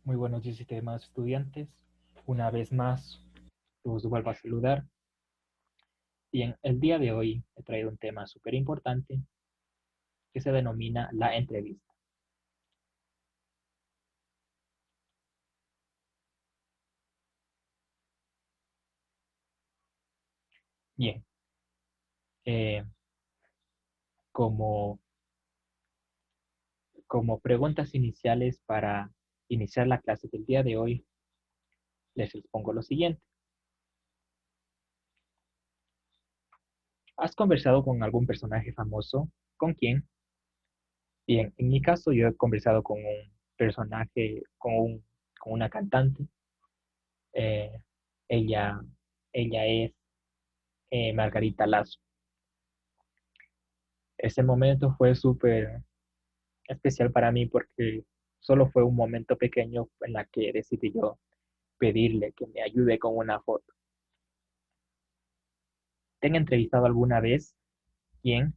Muy buenos días, estimados estudiantes. Una vez más, los vuelvo a saludar. Bien, el día de hoy he traído un tema súper importante que se denomina la entrevista. Bien, eh, como, como preguntas iniciales para iniciar la clase del día de hoy, les expongo lo siguiente. ¿Has conversado con algún personaje famoso? ¿Con quién? Bien, en mi caso yo he conversado con un personaje, con una cantante. Eh, ella, ella es Margarita Lazo. Ese momento fue súper especial para mí porque solo fue un momento pequeño en la que decidí yo pedirle que me ayude con una foto. ¿Te han entrevistado alguna vez? ¿Quién?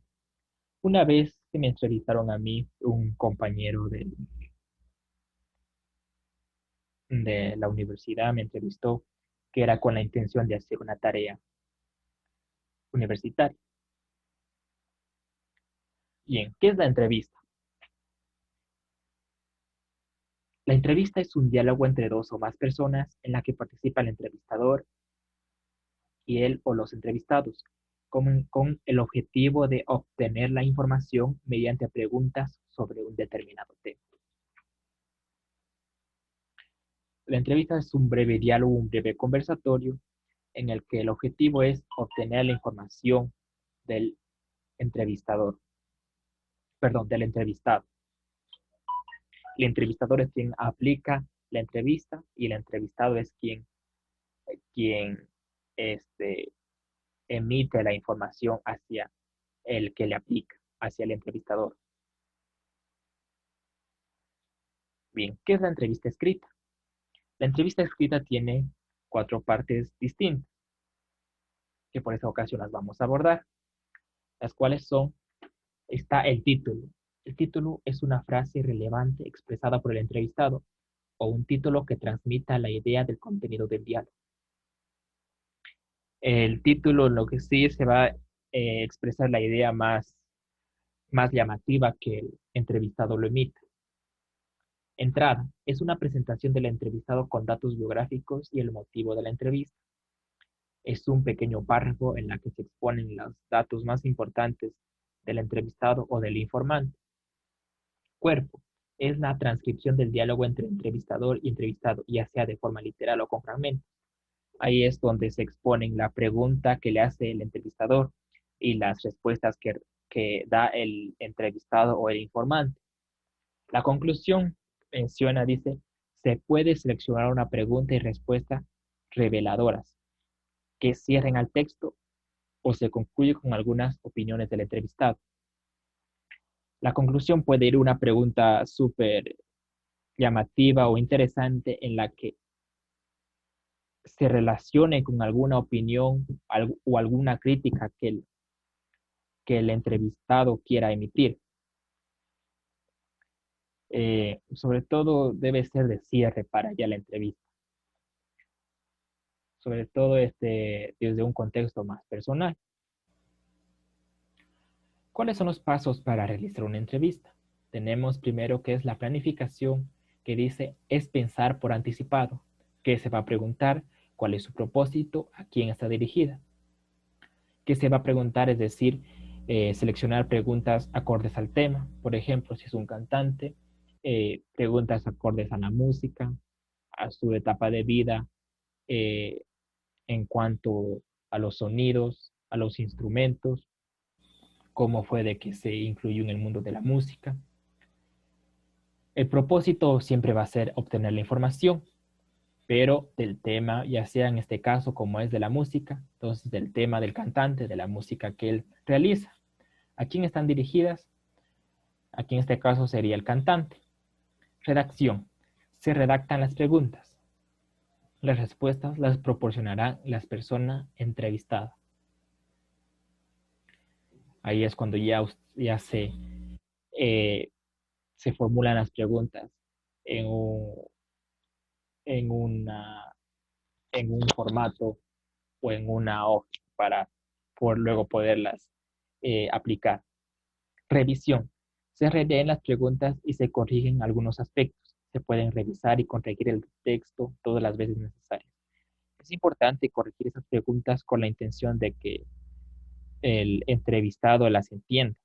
Una vez que me entrevistaron a mí, un compañero de la universidad me entrevistó, que era con la intención de hacer una tarea universitaria. Bien, ¿qué es la entrevista? La entrevista es un diálogo entre dos o más personas en la que participa el entrevistador y él o los entrevistados, con el objetivo de obtener la información mediante preguntas sobre un determinado tema. La entrevista es un breve diálogo, un breve conversatorio en el que el objetivo es obtener la información del entrevistador, perdón, del entrevistado. El entrevistador es quien aplica la entrevista y el entrevistado es quien este, emite la información hacia el que le aplica, hacia el entrevistador. Bien, ¿qué es la entrevista escrita? La entrevista escrita tiene cuatro partes distintas, que por esa ocasión las vamos a abordar, las cuales son, está el título. El título es una frase relevante expresada por el entrevistado o un título que transmita la idea del contenido del diálogo. El título, lo que sí se va a expresar la idea más llamativa que el entrevistado lo emite. Entrada. Es una presentación del entrevistado con datos biográficos y el motivo de la entrevista. Es un pequeño párrafo en la que se exponen los datos más importantes del entrevistado o del informante. Cuerpo. Es la transcripción del diálogo entre entrevistador y entrevistado, ya sea de forma literal o con fragmentos. Ahí es donde se exponen la pregunta que le hace el entrevistador y las respuestas que da el entrevistado o el informante. La conclusión menciona, dice, se puede seleccionar una pregunta y respuesta reveladoras que cierren al texto o se concluye con algunas opiniones del entrevistado. La conclusión puede ir una pregunta súper llamativa o interesante en la que se relacione con alguna opinión o alguna crítica que el entrevistado quiera emitir. Sobre todo debe ser de cierre para ya la entrevista, sobre todo desde un contexto más personal. ¿Cuáles son los pasos para realizar una entrevista? Tenemos primero que es la planificación, que dice es pensar por anticipado, qué se va a preguntar, cuál es su propósito, a quién está dirigida. ¿Qué se va a preguntar? Es decir, seleccionar preguntas acordes al tema. Por ejemplo, si es un cantante, preguntas acordes a la música, a su etapa de vida, eh, en cuanto a los sonidos, a los instrumentos, cómo fue de que se incluyó en el mundo de la música. El propósito siempre va a ser obtener la información, pero del tema, ya sea en este caso como es de la música, entonces del tema del cantante, de la música que él realiza. ¿A quién están dirigidas? Aquí en este caso sería el cantante. Redacción. Se redactan las preguntas. Las respuestas las proporcionarán las personas entrevistadas. Ahí es cuando ya eh, se formulan las preguntas en un, en en un formato o en una hoja para luego poderlas aplicar. Revisión. Se releen las preguntas y se corrigen algunos aspectos. Se pueden revisar y corregir el texto todas las veces necesarias. Es importante corregir esas preguntas con la intención de que el entrevistado las entienda,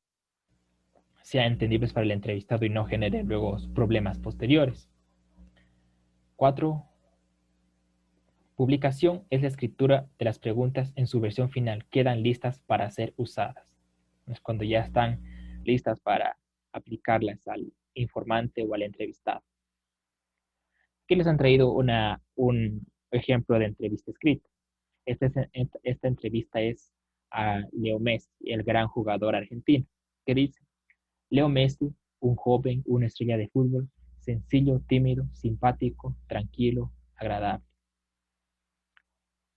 sean entendibles para el entrevistado y no generen luego problemas posteriores. 4. Publicación es la escritura de las preguntas en su versión final. Quedan listas para ser usadas. Es cuando ya están listas para aplicarlas al informante o al entrevistado. Aquí les han traído un ejemplo de entrevista escrita. Esta entrevista es a Leo Messi, el gran jugador argentino, que dice: Leo Messi, un joven, una estrella de fútbol, sencillo, tímido, simpático, tranquilo, agradable.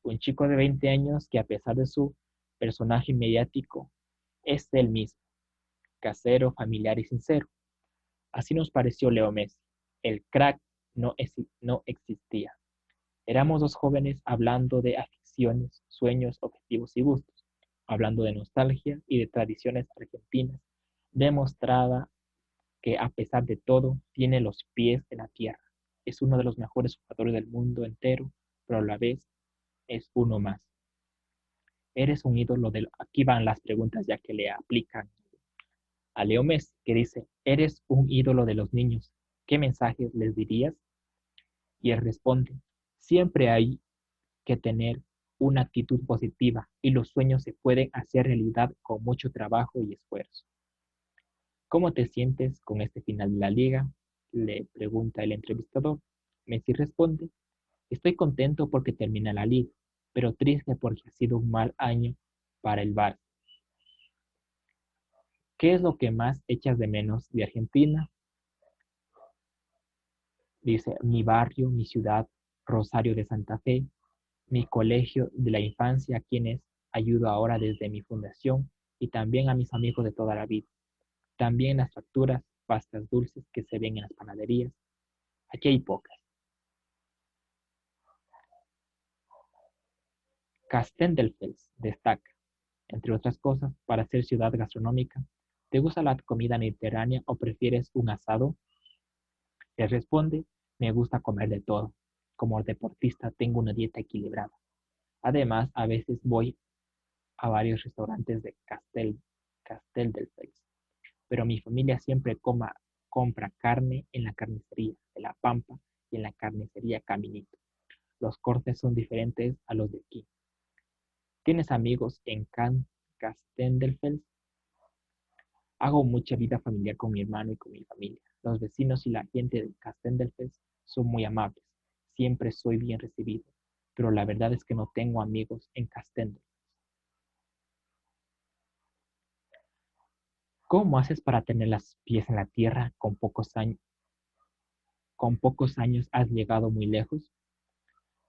Un chico de 20 años que, a pesar de su personaje mediático, es él mismo, casero, familiar y sincero. Así nos pareció Leo Messi. El crack no existía. Éramos dos jóvenes hablando de aficiones, sueños, objetivos y gustos, hablando de nostalgia y de tradiciones argentinas. Demostraba que, a pesar de todo, tiene los pies en la tierra. Es uno de los mejores jugadores del mundo entero, pero a la vez es uno más. Eres un ídolo de... Aquí van las preguntas ya que le aplican a Leo Messi, que dice: eres un ídolo de los niños. ¿Qué mensajes les dirías? Y él responde: siempre hay que tener una actitud positiva y los sueños se pueden hacer realidad con mucho trabajo y esfuerzo. ¿Cómo te sientes con este final de la liga?, le pregunta el entrevistador. Messi responde: estoy contento porque termina la liga, pero triste porque ha sido un mal año para el Barça. ¿Qué es lo que más echas de menos de Argentina? Dice: mi barrio, mi ciudad, Rosario de Santa Fe, mi colegio de la infancia, a quienes ayudo ahora desde mi fundación, y también a mis amigos de toda la vida. También las facturas, pastas dulces que se ven en las panaderías. Aquí hay pocas. Castelldefels destaca, entre otras cosas, para ser ciudad gastronómica. ¿Te gusta la comida mediterránea o prefieres un asado? Le responde: me gusta comer de todo. Como deportista tengo una dieta equilibrada. Además, a veces voy a varios restaurantes de Castelldefels, pero mi familia siempre compra carne en la carnicería de La Pampa y en la carnicería Caminito. Los cortes son diferentes a los de aquí. ¿Tienes amigos en Castelldefels? Hago mucha vida familiar con mi hermano y con mi familia. Los vecinos y la gente de Castelldefels son muy amables. Siempre soy bien recibido, pero la verdad es que no tengo amigos en Castelldefels. ¿Cómo haces para tener los pies en la tierra? Con pocos años has llegado muy lejos.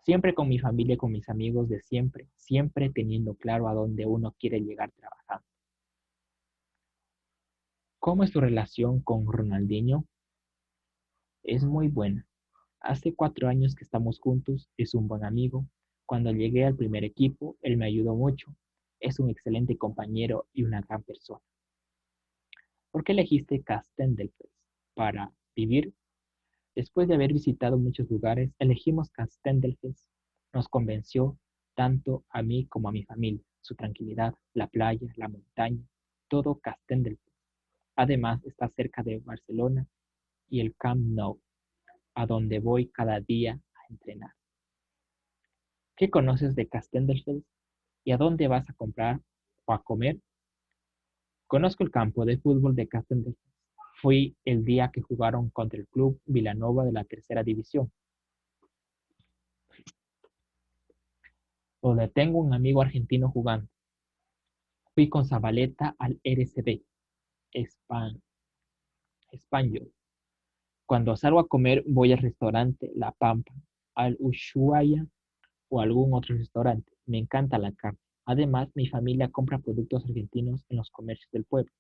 Siempre con mi familia y con mis amigos de siempre, siempre teniendo claro a dónde uno quiere llegar trabajando. ¿Cómo es tu relación con Ronaldinho? Es muy buena. Hace 4 años que estamos juntos, es un buen amigo. Cuando llegué al primer equipo, él me ayudó mucho. Es un excelente compañero y una gran persona. ¿Por qué elegiste Castelldefels para vivir? Después de haber visitado muchos lugares, elegimos Castelldefels. Nos convenció tanto a mí como a mi familia. Su tranquilidad, la playa, la montaña, todo Castelldefels. Además, está cerca de Barcelona y el Camp Nou, a donde voy cada día a entrenar. ¿Qué conoces de Castelldefels y a dónde vas a comprar o a comer? Conozco el campo de fútbol de Castelldefels. Fui el día que jugaron contra el club Vilanova de la tercera división, donde tengo un amigo argentino jugando. Fui con Zabaleta al RCD Español. Cuando salgo a comer voy al restaurante La Pampa, al Ushuaia o algún otro restaurante. Me encanta la carne. Además, mi familia compra productos argentinos en los comercios del pueblo,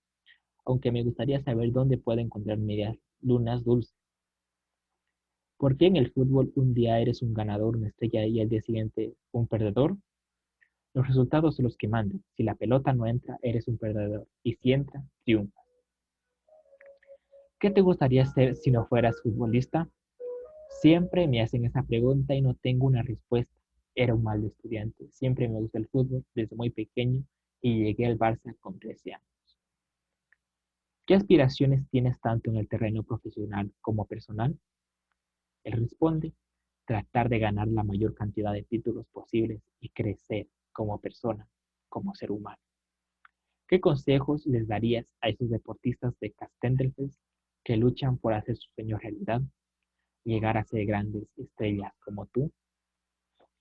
aunque me gustaría saber dónde puedo encontrar medias lunas dulces. ¿Por qué en el fútbol un día eres un ganador, una estrella y al día siguiente un perdedor? Los resultados son los que mandan. Si la pelota no entra, eres un perdedor. Y si entra, triunfa. ¿Qué te gustaría ser si no fueras futbolista? Siempre me hacen esa pregunta y no tengo una respuesta. Era un mal estudiante. Siempre me gusta el fútbol desde muy pequeño y llegué al Barça con 13 años. ¿Qué aspiraciones tienes tanto en el terreno profesional como personal? Él responde, tratar de ganar la mayor cantidad de títulos posibles y crecer como persona, como ser humano. ¿Qué consejos les darías a esos deportistas de Castendelfels que luchan por hacer su sueño realidad, llegar a ser grandes estrellas como tú?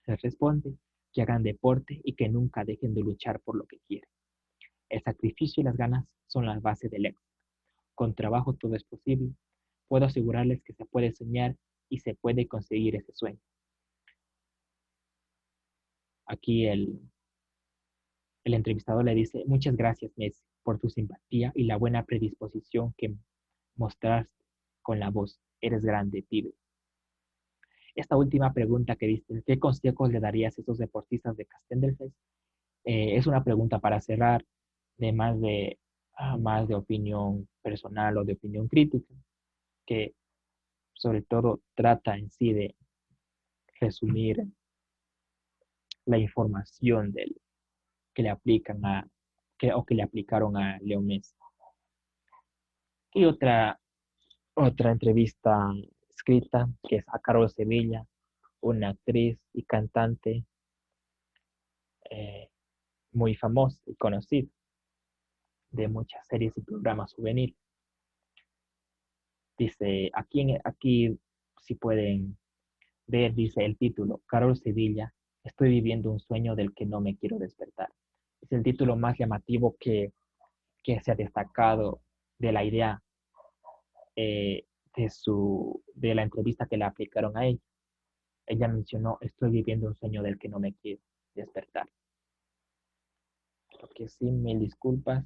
Se responde que hagan deporte y que nunca dejen de luchar por lo que quieren. El sacrificio y las ganas son la base del éxito. Con trabajo todo es posible. Puedo asegurarles que se puede soñar y se puede conseguir ese sueño. Aquí el entrevistador le dice, muchas gracias, Messi, por tu simpatía y la buena predisposición que mostraste con la voz. Eres grande, pibe. Esta última pregunta que diste, ¿qué consejos le darías a esos deportistas de Castendelfels? Es una pregunta para cerrar de más de opinión personal o de opinión crítica, que sobre todo trata en sí de resumir la información que le aplican o que le aplicaron a Leo Messi. Y otra entrevista escrita que es a Carol Sevilla, una actriz y cantante eh, muy famosa y conocida de muchas series y programas juveniles. Dice, aquí si pueden ver, dice el título, Carol Sevilla, estoy viviendo un sueño del que no me quiero despertar. Es el título más llamativo que se ha destacado de la idea eh, de la entrevista que le aplicaron a ella. Ella mencionó, estoy viviendo un sueño del que no me quiero despertar. Lo que sí, mil disculpas.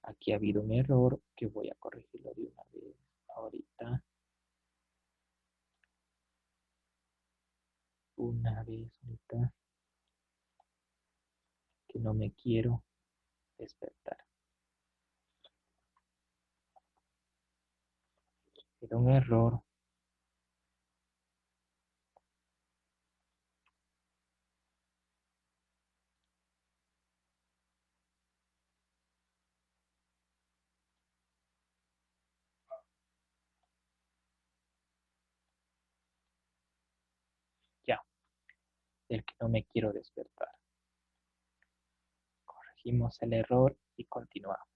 Aquí ha habido un error que voy a corregirlo de una vez ahorita. Una vez ahorita que no me quiero despertar. Era un error. Ya, del que no me quiero despertar. Corregimos el error y continuamos.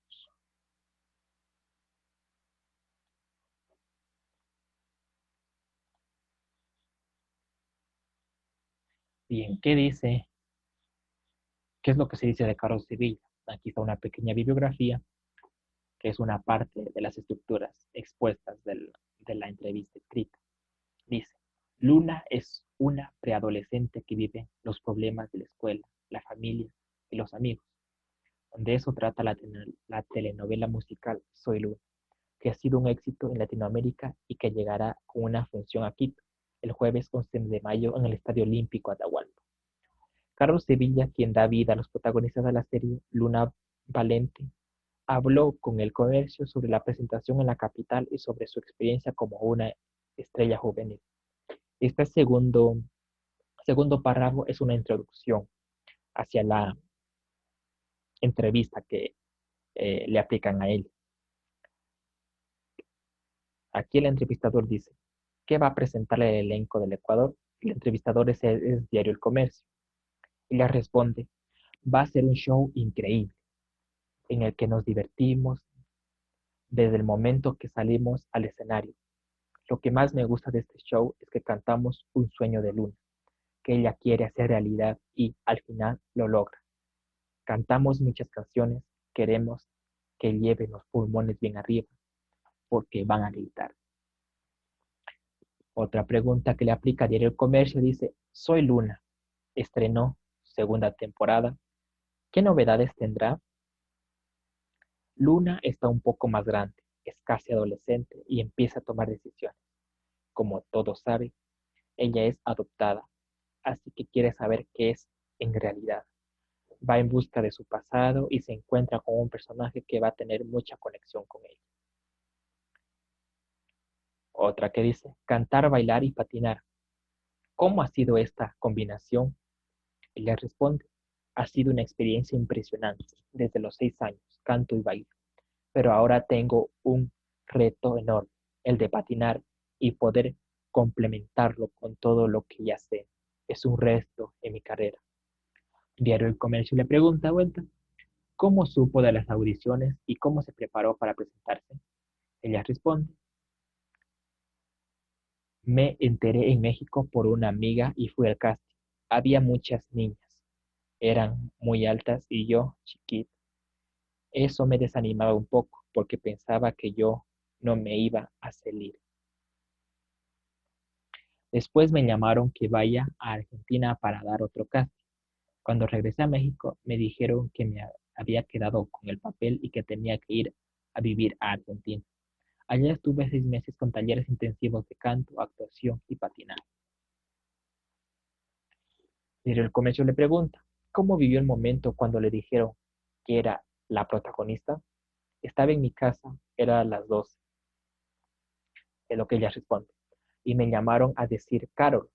Bien, ¿qué dice? ¿Qué es lo que se dice de Carlos Sevilla? Aquí está una pequeña bibliografía, que es una parte de las estructuras expuestas de la entrevista escrita. Dice, Luna es una preadolescente que vive los problemas de la escuela, la familia y los amigos, donde eso trata la telenovela musical Soy Luna, que ha sido un éxito en Latinoamérica y que llegará con una función a Quito el jueves 11 de mayo en el Estadio Olímpico Atahualpa. Carlos Sevilla, quien da vida a los protagonistas de la serie, Luna Valente, habló con El Comercio sobre la presentación en la capital y sobre su experiencia como una estrella juvenil. Este segundo párrafo es una introducción hacia la entrevista que le aplican a él. Aquí el entrevistador dice, ¿qué va a presentarle el elenco del Ecuador? El entrevistador es Diario El Comercio. Y le responde, va a ser un show increíble, en el que nos divertimos desde el momento que salimos al escenario. Lo que más me gusta de este show es que cantamos un sueño de Luna, que ella quiere hacer realidad y al final lo logra. Cantamos muchas canciones, queremos que lleven los pulmones bien arriba, porque van a gritar. Otra pregunta que le aplica a Diario El Comercio dice, Soy Luna, estrenó segunda temporada. ¿Qué novedades tendrá? Luna está un poco más grande, es casi adolescente y empieza a tomar decisiones. Como todos saben, ella es adoptada, así que quiere saber qué es en realidad. Va en busca de su pasado y se encuentra con un personaje que va a tener mucha conexión con ella. Otra que dice, cantar, bailar y patinar. ¿Cómo ha sido esta combinación? Ella responde, ha sido una experiencia impresionante. Desde los 6 años canto y bailo, pero ahora tengo un reto enorme, el de patinar y poder complementarlo con todo lo que ya sé. Es un reto en mi carrera. Diario El Comercio le pregunta a vuelta, ¿cómo supo de las audiciones y cómo se preparó para presentarse? Ella responde, me enteré en México por una amiga y fui al casting. Había muchas niñas, eran muy altas y yo chiquita. Eso me desanimaba un poco porque pensaba que yo no me iba a salir. Después me llamaron que vaya a Argentina para dar otro casting. Cuando regresé a México, me dijeron que me había quedado con el papel y que tenía que ir a vivir a Argentina. Allá estuve 6 meses con talleres intensivos de canto, actuación y patinaje. Pero el comercio le pregunta, ¿cómo vivió el momento cuando le dijeron que era la protagonista? Estaba en mi casa, era las 12, es lo que ella responde. Y me llamaron a decir, Carol,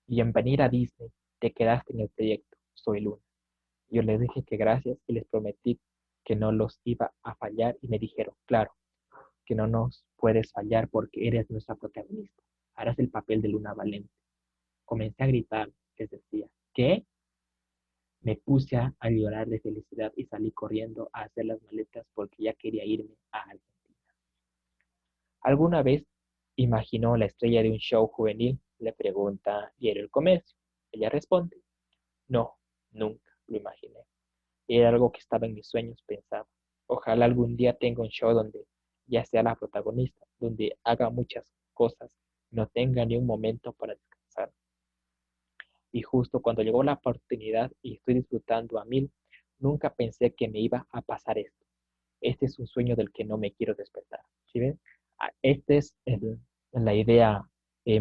bienvenida a Disney, te quedaste en el proyecto, soy Luna. Yo les dije que gracias y les prometí que no los iba a fallar y me dijeron, claro, que no nos puedes fallar porque eres nuestra protagonista. Harás el papel de Luna Valente. Comencé a gritar, les decía, ¿qué? Me puse a llorar de felicidad y salí corriendo a hacer las maletas porque ya quería irme a Argentina. ¿Alguna vez imaginó la estrella de un show juvenil? Le pregunta Diario El Comercio. Ella responde, no, nunca lo imaginé. Era algo que estaba en mis sueños, pensaba. Ojalá algún día tenga un show donde ya sea la protagonista, donde haga muchas cosas, no tenga ni un momento para descansar. Y justo cuando llegó la oportunidad y estoy disfrutando a mil, nunca pensé que me iba a pasar esto. Este es un sueño del que no me quiero despertar. ¿Sí ven? Esta es la idea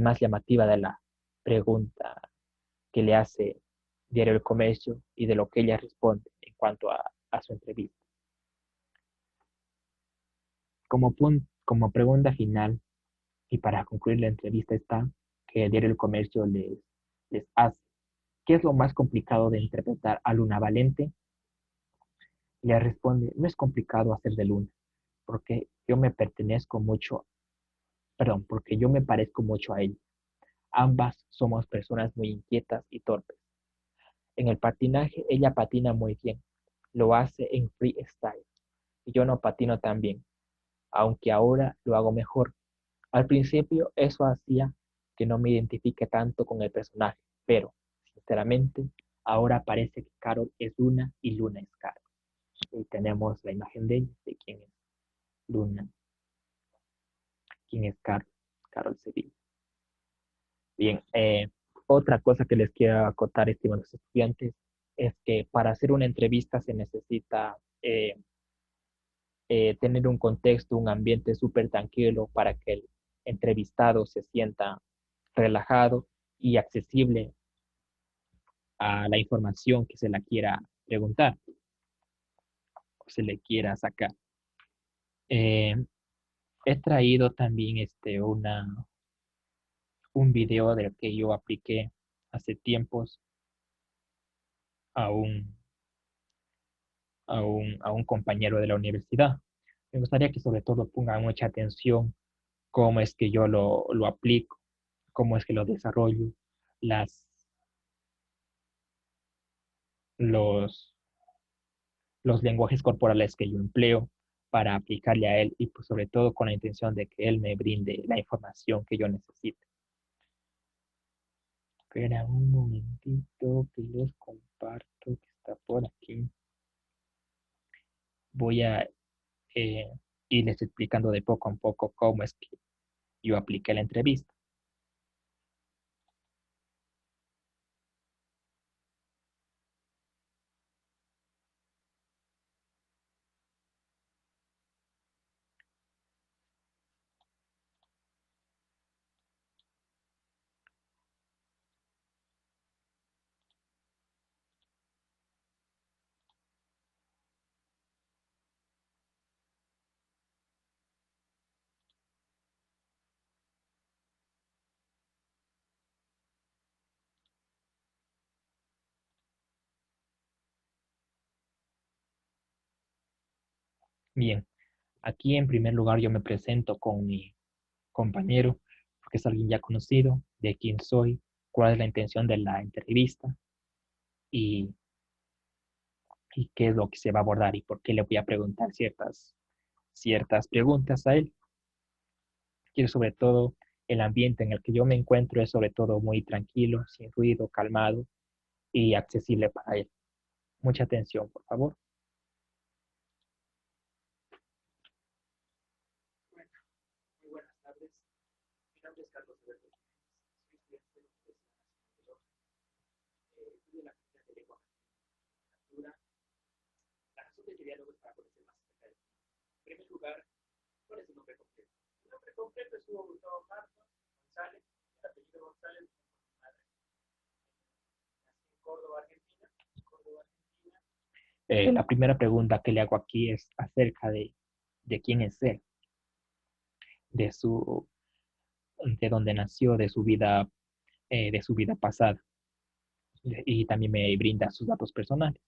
más llamativa de la pregunta que le hace Diario El Comercio y de lo que ella responde en cuanto a su entrevista. Como pregunta final y para concluir la entrevista está que el Diario El Comercio les hace. ¿Qué es lo más complicado de interpretar a Luna Valente? Ella responde, no es complicado hacer de Luna, porque yo me pertenezco mucho, perdón, porque yo me parezco mucho a ella. Ambas somos personas muy inquietas y torpes. En el patinaje, ella patina muy bien. Lo hace en freestyle. Y yo no patino tan bien, aunque ahora lo hago mejor. Al principio eso hacía que no me identifique tanto con el personaje, pero, sinceramente, ahora parece que Carol es Luna y Luna es Carol. Y tenemos la imagen de ella, de quién es Luna, quién es Carol, Carol Sevilla. Bien, otra cosa que les quiero acotar, estimados estudiantes, es que para hacer una entrevista se necesita tener un contexto, un ambiente súper tranquilo para que el entrevistado se sienta relajado y accesible a la información que se la quiera preguntar o se le quiera sacar. Eh, He traído también un video del que yo apliqué hace tiempos a un compañero de la universidad. Me gustaría que sobre todo pongan mucha atención cómo es que yo lo aplico, cómo es que lo desarrollo, las, los, los lenguajes corporales que yo empleo para aplicarle a él y pues sobre todo con la intención de que él me brinde la información que yo necesite. Espera un momentito que los comparto, que está por aquí. Voy a eh, irles explicando de poco a poco cómo es que yo apliqué la entrevista. Bien, aquí en primer lugar yo me presento con mi compañero, porque es alguien ya conocido, de quién soy, cuál es la intención de la entrevista y, y qué es lo que se va a abordar y por qué le voy a preguntar ciertas preguntas a él. Quiero sobre todo el ambiente en el que yo me encuentro es sobre todo muy tranquilo, sin ruido, calmado y accesible para él. Mucha atención, por favor. Bueno, muy buenas tardes. Mi nombre es Carlos Alberto Jiménez. Soy estudiante de la Universidad Nacional de Loja. Estudio la carrera de Lengua Literatura. La razón de este diálogo es para conocer más acerca de ti. En primer lugar, ¿cuál es su nombre completo? Mi nombre completo es Hugo Gustavo Martos González. El apellido González es mi madre. Nací en Córdoba, Argentina. Córdoba, Argentina. La primera pregunta que le hago aquí es acerca de quién es él, de su, de dónde nació, de su vida pasada. Y también me brinda sus datos personales.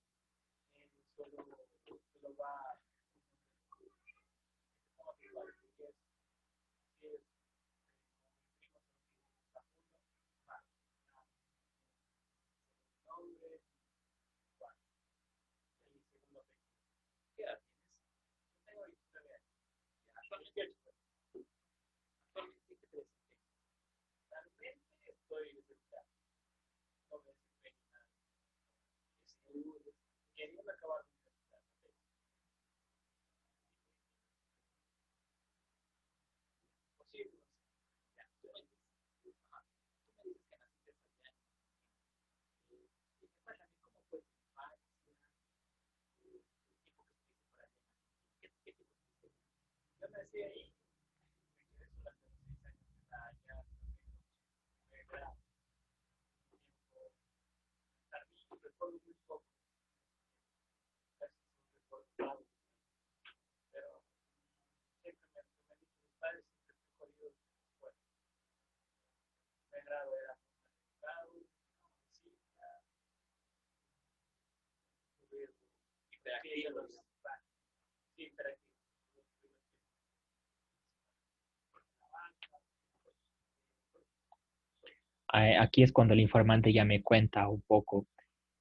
Aquí es cuando el informante ya me cuenta un poco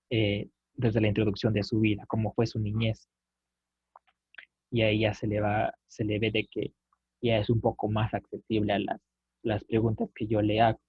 desde la introducción de su vida, cómo fue su niñez. Y ahí ya se le ve de que ya es un poco más accesible a las preguntas que yo le hago.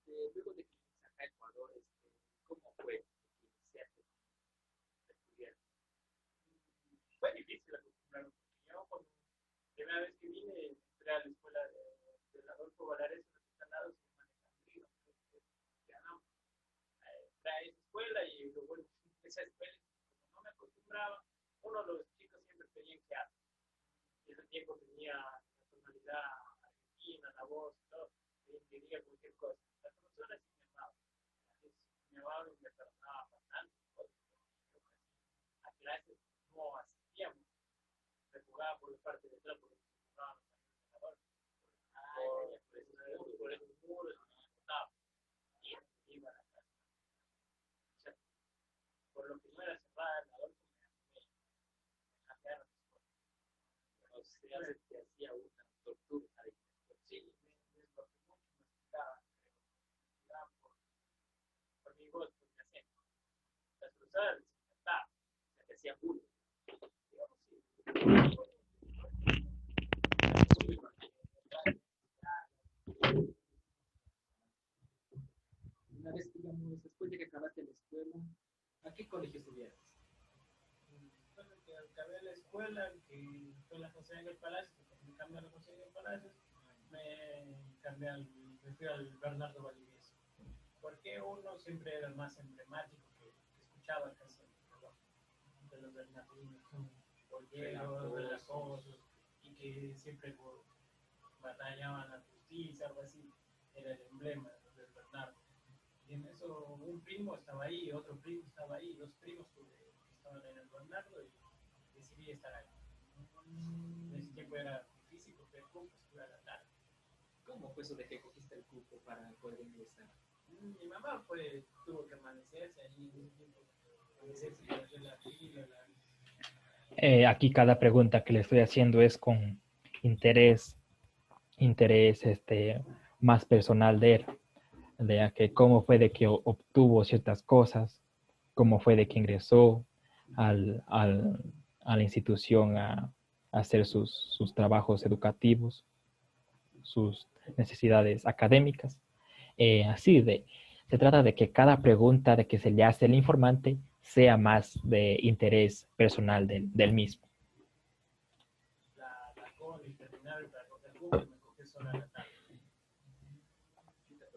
Luego de que viniste acá a Ecuador, ¿cómo fue iniciarte a estudiar? Fue difícil acostumbrarme, porque yo cuando primera vez que vine, entré a la escuela de Adolfo Valares, en los instalados, y me manejan ya no, entré a esa escuela y lo bueno, esa escuela, como no me acostumbraba, uno de los chicos siempre pedían que haga. Y ese tiempo tenía la tonalidad argentina, la voz, todo, y quería cualquier cosa. Las profesoras sí me amaban y me perdonaban bastante. A clases no asistíamos, se jugaba por la parte de atrás porque se jugaban los entrenadores. Por esos muros, estaba y iba a la casa. O sea, por lo que no era cerrada, el Adolfo me cambiaron o sea, se te hacía una tortura ahí. Sí, me esforzé mucho, me explicaba, pero por mi voz, por mi acento. Las profesoras les encantaba, se te hacía bullying. Digamos, sí. Una vez, digamos, después de que acabaste la escuela, ¿a qué colegio estudiaste? acabé la escuela, que fue la José Ángel Palacios, porque me cambié a la José Ángel Palacios, me fui al Bernardo Valdivieso. Porque uno siempre era el más emblemático que escuchaba casi de los bernardinos, bolleros, relajosos, y que siempre batallaban la justicia, algo así, era el emblema del Bernardo. Y en eso un primo estaba ahí, otro primo estaba ahí, dos primos que estaban en el Bernardo y decidí estar ahí. En ese tiempo era difícil porque el cupo estuve a la tarde. ¿Cómo fue eso de que cogiste el cupo para poder ingresar? Mi mamá tuvo que amanecerse allí en ese tiempo, amanecerse para hacer la fila, Aquí cada pregunta que le estoy haciendo es con interés más personal de él, de que cómo fue de que obtuvo ciertas cosas, cómo fue de que ingresó a la institución a hacer sus trabajos educativos, sus necesidades académicas. Se trata de que cada pregunta de que se le hace al informante sea más de interés personal del mismo. la cola interminable para coger cupo, me cogí sola a la tarde.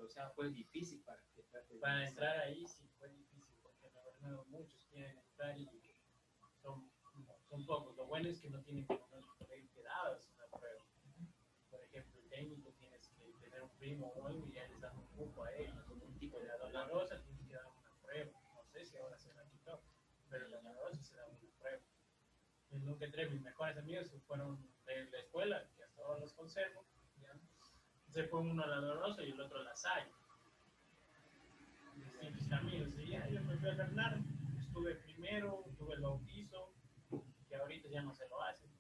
O sea, fue difícil para entrar ahí, sí fue difícil, porque la verdad muchos quieren entrar y son pocos. Lo bueno es que no tienen como nosotros 20 dados una prueba. Por ejemplo, el técnico tienes que tener un primo o algo y ya les dan un cupo a ellos. Un tipo de la dolorosa tienes que dar una prueba. No sé si ahora se la quitó, pero la dolorosa se da una prueba. Yo nunca entré, mis mejores amigos fueron de la escuela, que hasta ahora los conservo. ¿Ya? Se fue uno a la dolorosa y el otro a la Salle. Distintos caminos. Y ya yo me fui a Bernardo. Estuve primero, tuve el bautizo, que ahorita ya no se lo hacen.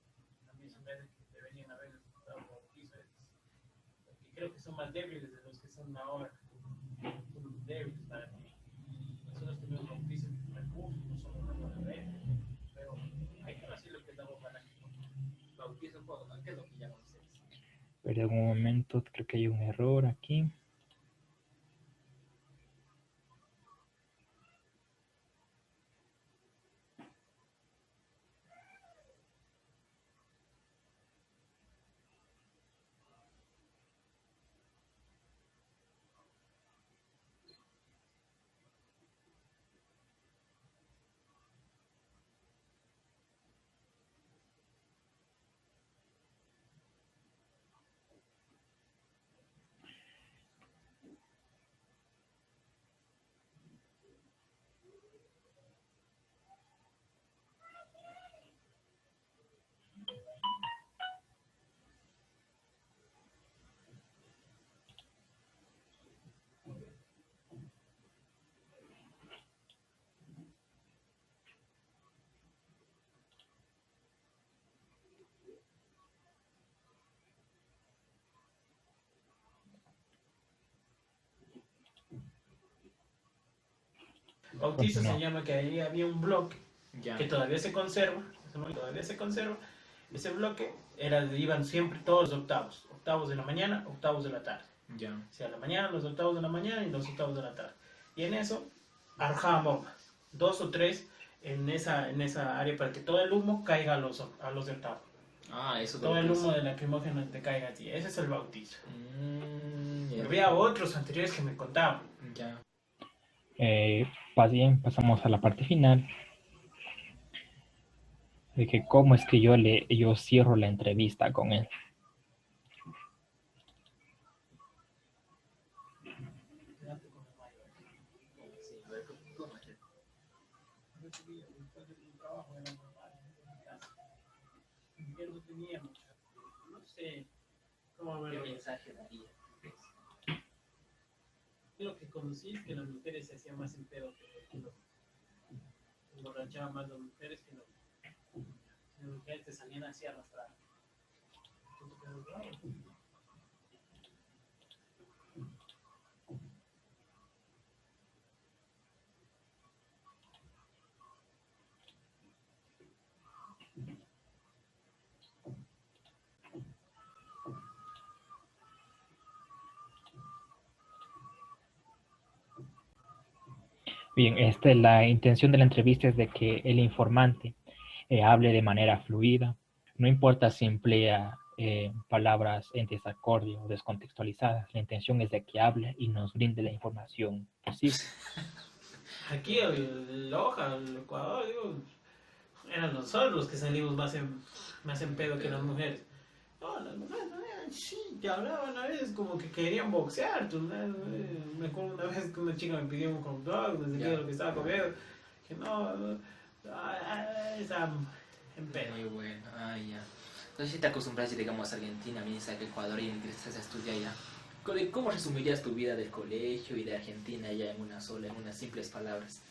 A mí se me hace que deberían haber dado el bautizo. Porque creo que son más débiles de los que son ahora. Son débiles para mí. Nosotros tuvimos bautizo en recursos, no solo una buena vez. Pero hay que hacer lo que estamos para bautizo, ¿qué es lo que llaman ustedes? Pero en un momento creo que hay un error aquí. bautizo se llama que ahí había un bloque que todavía se conserva, ese bloque iban siempre todos los octavos de la mañana, octavos de la tarde. Ya. O sea, la mañana, los octavos de la mañana y los octavos de la tarde. Y en eso arrojaban bombas, 2 o 3 en esa área para que todo el humo caiga a los octavos. Eso todo el humo de lacrimógeno te caiga a ti. Ese es el bautizo. Yeah. Había otros anteriores que me contaban. Ya. Bien, pasamos a la parte final de que cómo es que yo cierro la entrevista con él. No sé cómo ver. ¿Qué mensaje daría? Lo que conocí es que las mujeres se hacían más en pedo que los emborrachaban más las mujeres que los las mujeres te salían así arrastradas. Bien, la intención de la entrevista es de que el informante hable de manera fluida. No importa si emplea palabras en desacuerdo o descontextualizadas. La intención es de que hable y nos brinde la información posible. Aquí en Loja, en Ecuador, digo, eran nosotros los que salimos más en pedo que las mujeres. No, las mujeres sí, te hablaban a veces como que querían boxear. Me acuerdo una vez que una chica me pidió un hot dog, no sé qué, lo que estaba comiendo. Que no, estaba en pedo. Muy bueno, ya. Entonces, si te acostumbras, digamos, a Argentina, vienes a Ecuador y empiezas a estudiar ya. ¿Cómo resumirías tu vida del colegio y de Argentina ya en unas simples palabras?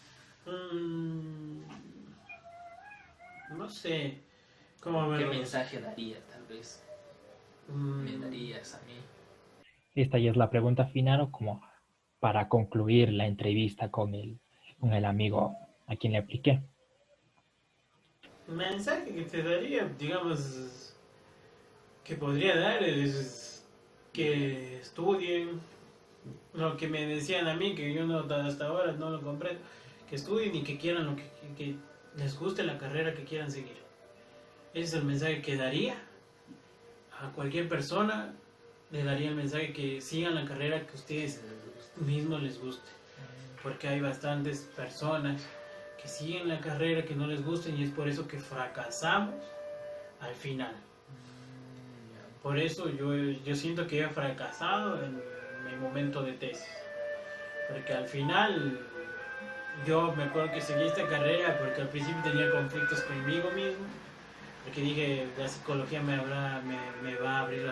No sé. ¿Qué mensaje daría, tal vez? ¿Me darías a mí? Esta ya es la pregunta final o como para concluir la entrevista con el amigo a quien le apliqué. Mensaje que te daría, digamos, que podría dar es que estudien lo que me decían a mí, que yo no hasta ahora no lo comprendo, que estudien y que quieran que les guste la carrera que quieran seguir. Ese es el mensaje que daría a cualquier persona. Le daría el mensaje que sigan la carrera que a ustedes mismos les guste, porque hay bastantes personas que siguen la carrera que no les gusta y es por eso que fracasamos al final. Por eso yo siento que he fracasado en mi momento de tesis, porque al final yo me acuerdo que seguí esta carrera porque al principio tenía conflictos conmigo mismo, porque dije la psicología me va a abrir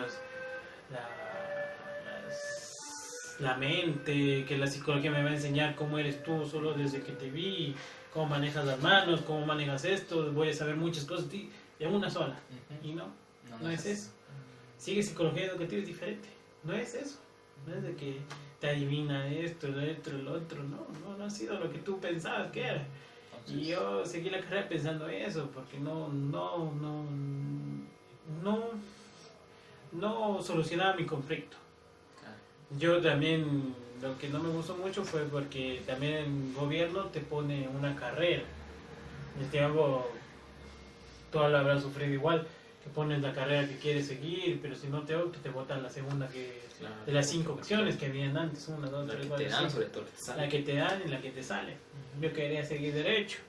la mente, que la psicología me va a enseñar cómo eres tú solo desde que te vi, cómo manejas las manos, cómo manejas esto, voy a saber muchas cosas de una sola. Y no es eso. Sigue psicología educativa es diferente. No es eso. No es de que te adivina esto, lo otro. No ha sido lo que tú pensabas que era. Y yo seguí la carrera pensando eso, porque no solucionaba mi conflicto. Yo también, lo que no me gustó mucho fue porque también el gobierno te pone una carrera. Este algo, tú lo habrás sufrido igual, que pones la carrera que quieres seguir, pero si no te optas, te botan la segunda de las 5 opciones que habían antes, 1, 2, 3, 4, 5. La que te dan y la que te sale. Yo quería seguir derecho,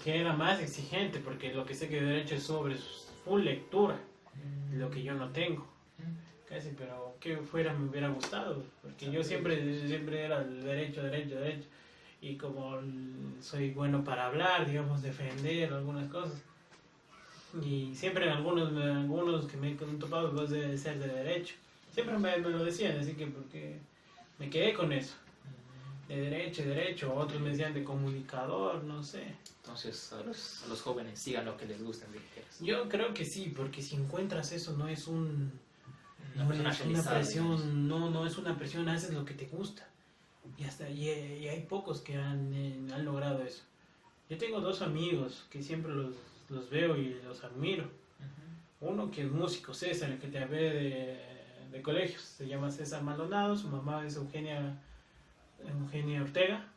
que era más exigente, porque lo que sé que derecho es sobre full lectura, lo que yo no tengo. Casi, pero que fuera me hubiera gustado, porque yo siempre era el derecho, y como soy bueno para hablar, digamos, defender algunas cosas, y siempre algunos que me he topado, vos debes ser de derecho, siempre me lo decían, así que porque me quedé con eso, de derecho, otros me decían de comunicador, no sé. Entonces a los jóvenes sigan lo que les gusta. Yo creo que sí, porque si encuentras eso no es una presión, no es una presión, haces lo que te gusta. Y hay pocos que han logrado eso. Yo tengo 2 amigos que siempre los veo y los admiro. Uno que es músico, César, el que te hablé de colegios, se llama César Maldonado, su mamá es Eugenia Ortega.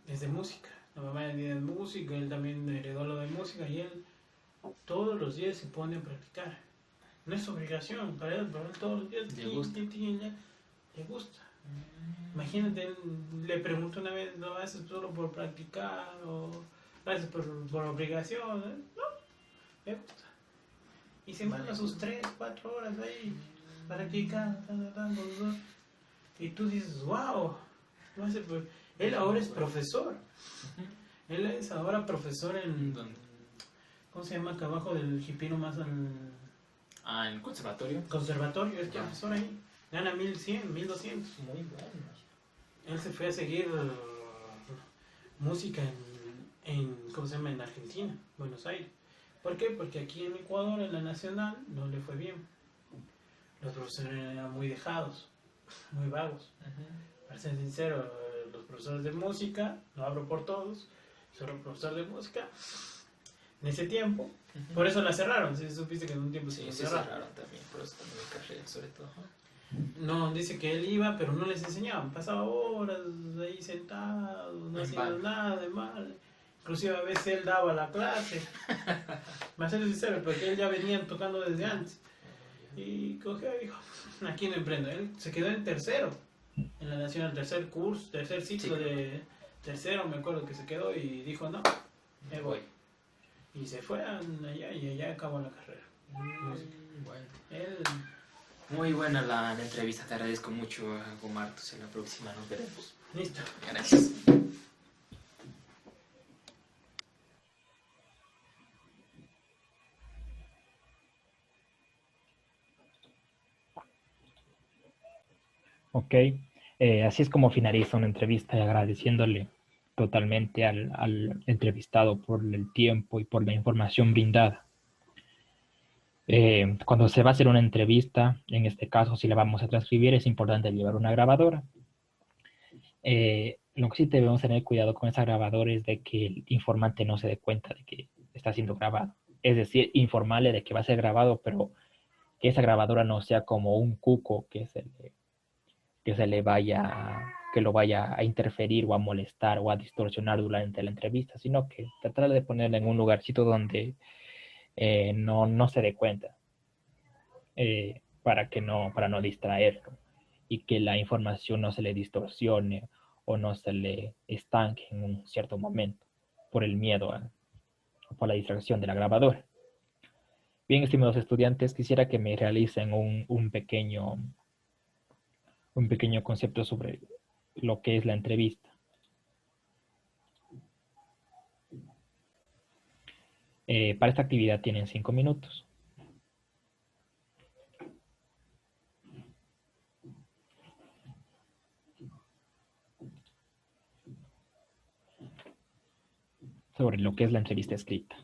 Es de música, la mamá es de música, él también heredó lo de música y él todos los días se pone a practicar. No es obligación para él todos los días le gusta. Imagínate, le pregunto una vez, ¿lo haces solo por practicar o lo haces por obligación? No, me gusta. Y se manda sus 3, 4 horas ahí practicando, y tú dices, wow, lo hace por... Él ahora es profesor. Él es ahora profesor en... ¿Cómo se llama? Acá abajo del Jipino más al... ¿En el conservatorio? Conservatorio, es profesor ahí. Gana 1100, 1200. Muy bueno. Él se fue a seguir música ¿cómo se llama? En Argentina, Buenos Aires. ¿Por qué? Porque aquí en Ecuador, en la Nacional, no le fue bien. Los profesores eran muy dejados, muy vagos. Para ser sincero, los profesores de música, lo hablo por todos, soy profesor de música, en ese tiempo, por eso la cerraron, si supiste que en un tiempo se cerraron también, por eso también mi carrera sobre todo. No, dice que él iba, pero no les enseñaban, pasaba horas ahí sentado, no haciendo nada de mal, Inclusive a veces él daba la clase, me hace sincero, porque él ya venía tocando desde antes. Y cogió y dijo, aquí no emprendo. Él se quedó en tercero, en la nacional, tercer curso, tercer ciclo Sí. de tercero, me acuerdo que se quedó y dijo, no, me voy. Y se fue allá y allá acabó la carrera. Bueno. Él, Muy buena la entrevista, te agradezco mucho, Omar. Entonces, en la próxima nos veremos. listo. Gracias. Ok, así es como finaliza una entrevista y agradeciéndole totalmente al entrevistado por el tiempo y por la información brindada. Cuando se va a hacer una entrevista, en este caso si la vamos a transcribir, es importante llevar una grabadora. Lo que sí debemos tener cuidado con esa grabadora es de que el informante no se dé cuenta de que está siendo grabado. Es decir, informarle de que va a ser grabado, pero que esa grabadora no sea como un cuco que se le vaya, que lo vaya a interferir o a molestar o a distorsionar durante la entrevista, sino que tratar de ponerla en un lugarcito donde no se dé cuenta, para no distraerlo y que la información no se le distorsione o no se le estanque en un cierto momento por el miedo o por la distracción de la grabadora. Bien, estimados estudiantes, quisiera que me realicen un pequeño concepto sobre lo que es la entrevista. Para esta actividad tienen 5 minutos. Sobre lo que es la entrevista escrita.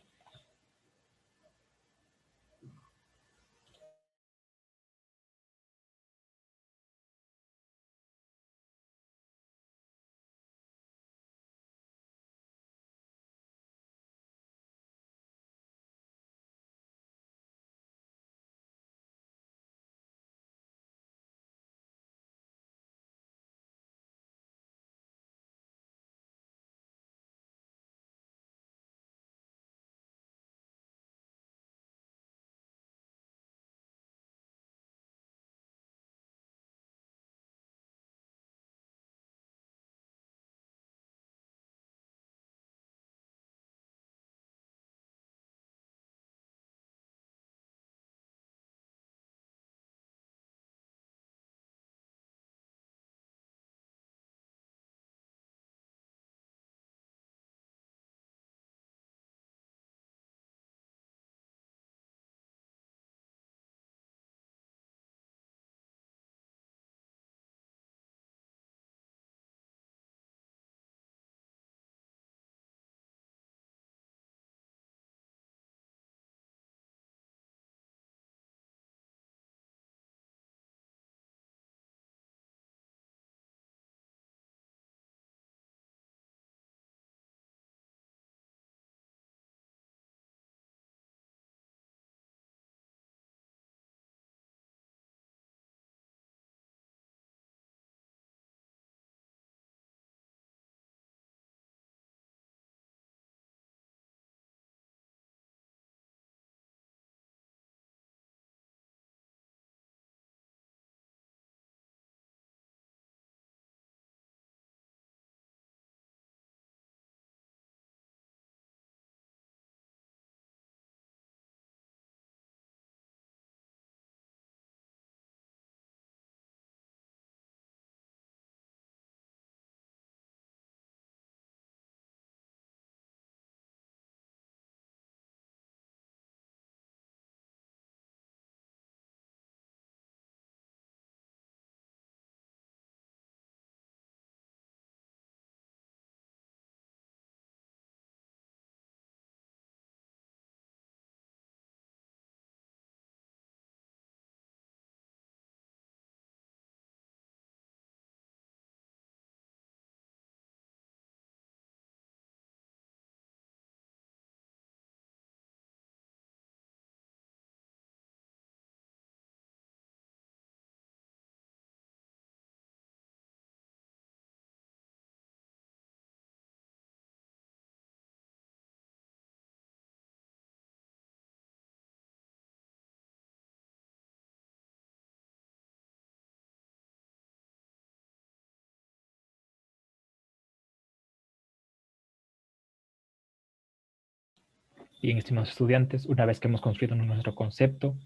Bien, estimados estudiantes, una vez que hemos construido nuestro concepto,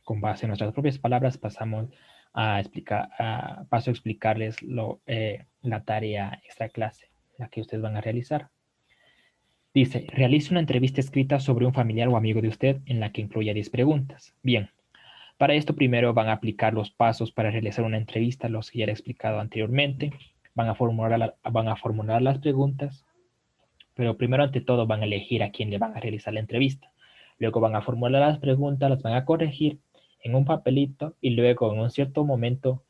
con base en nuestras propias palabras, paso a explicarles la tarea extra clase, la que ustedes van a realizar. Dice, realice una entrevista escrita sobre un familiar o amigo de usted en la que incluya 10 preguntas. Bien, para esto primero van a aplicar los pasos para realizar una entrevista, los que ya he explicado anteriormente. Van a formular las preguntas, pero primero ante todo van a elegir a quién le van a realizar la entrevista. Luego van a formular las preguntas, las van a corregir en un papelito y luego en un cierto momento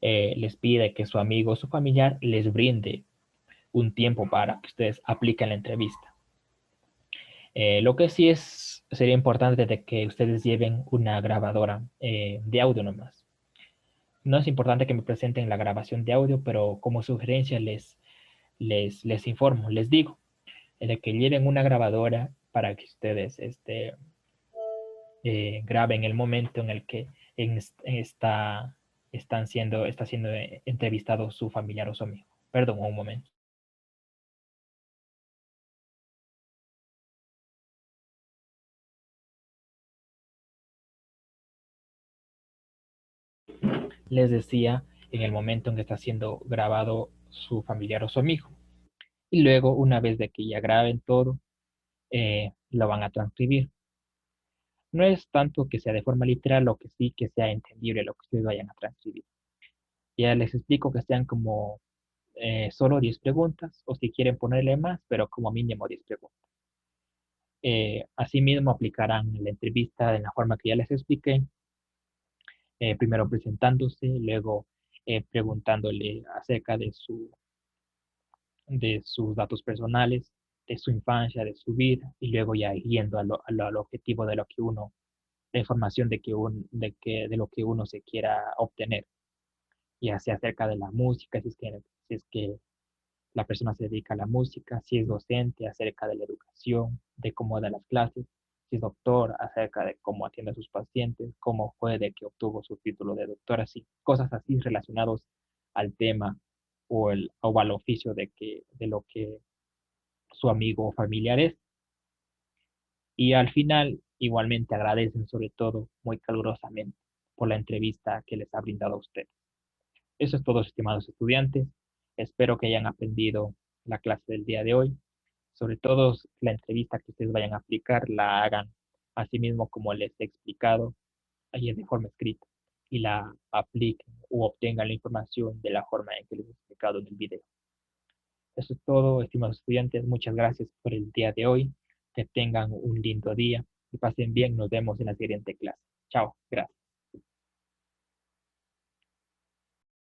les pide que su amigo o su familiar les brinde un tiempo para que ustedes apliquen la entrevista. Lo que sí sería importante de que ustedes lleven una grabadora de audio nomás. No es importante que me presenten la grabación de audio, pero como sugerencia les informo, les digo, de que lleven una grabadora para que ustedes graben el momento en el que está siendo entrevistado su familiar o su amigo. Perdón, un momento. Les decía en el momento en que está siendo grabado su familiar o su amigo. Y luego, una vez de que ya graben todo, lo van a transcribir. No es tanto que sea de forma literal, lo que sí que sea entendible lo que ustedes vayan a transcribir. Ya les explico que sean como solo 10 preguntas, o si quieren ponerle más, pero como mínimo 10 preguntas. Asimismo, aplicarán la entrevista de la forma que ya les expliqué, primero presentándose, luego preguntándole acerca de sus datos personales, de su infancia, de su vida, y luego ya yendo al objetivo de lo que uno, la información de lo que uno se quiera obtener, ya sea acerca de la música, si es que la persona se dedica a la música, si es docente, acerca de la educación, de cómo da las clases, si es doctor, acerca de cómo atiende a sus pacientes, cómo fue de que obtuvo su título de doctor, así, cosas así relacionadas al tema o al oficio de lo que su amigo o familiar es. Y al final, igualmente agradecen sobre todo muy calurosamente por la entrevista que les ha brindado a usted. Eso es todo, estimados estudiantes. Espero que hayan aprendido la clase del día de hoy. Sobre todo la entrevista que ustedes vayan a aplicar, la hagan así mismo como les he explicado, ahí de forma escrita, y la apliquen o obtengan la información de la forma en que les he explicado en el video. Eso es todo, estimados estudiantes. Muchas gracias por el día de hoy. Que tengan un lindo día y pasen bien. Nos vemos en la siguiente clase. Chao. Gracias.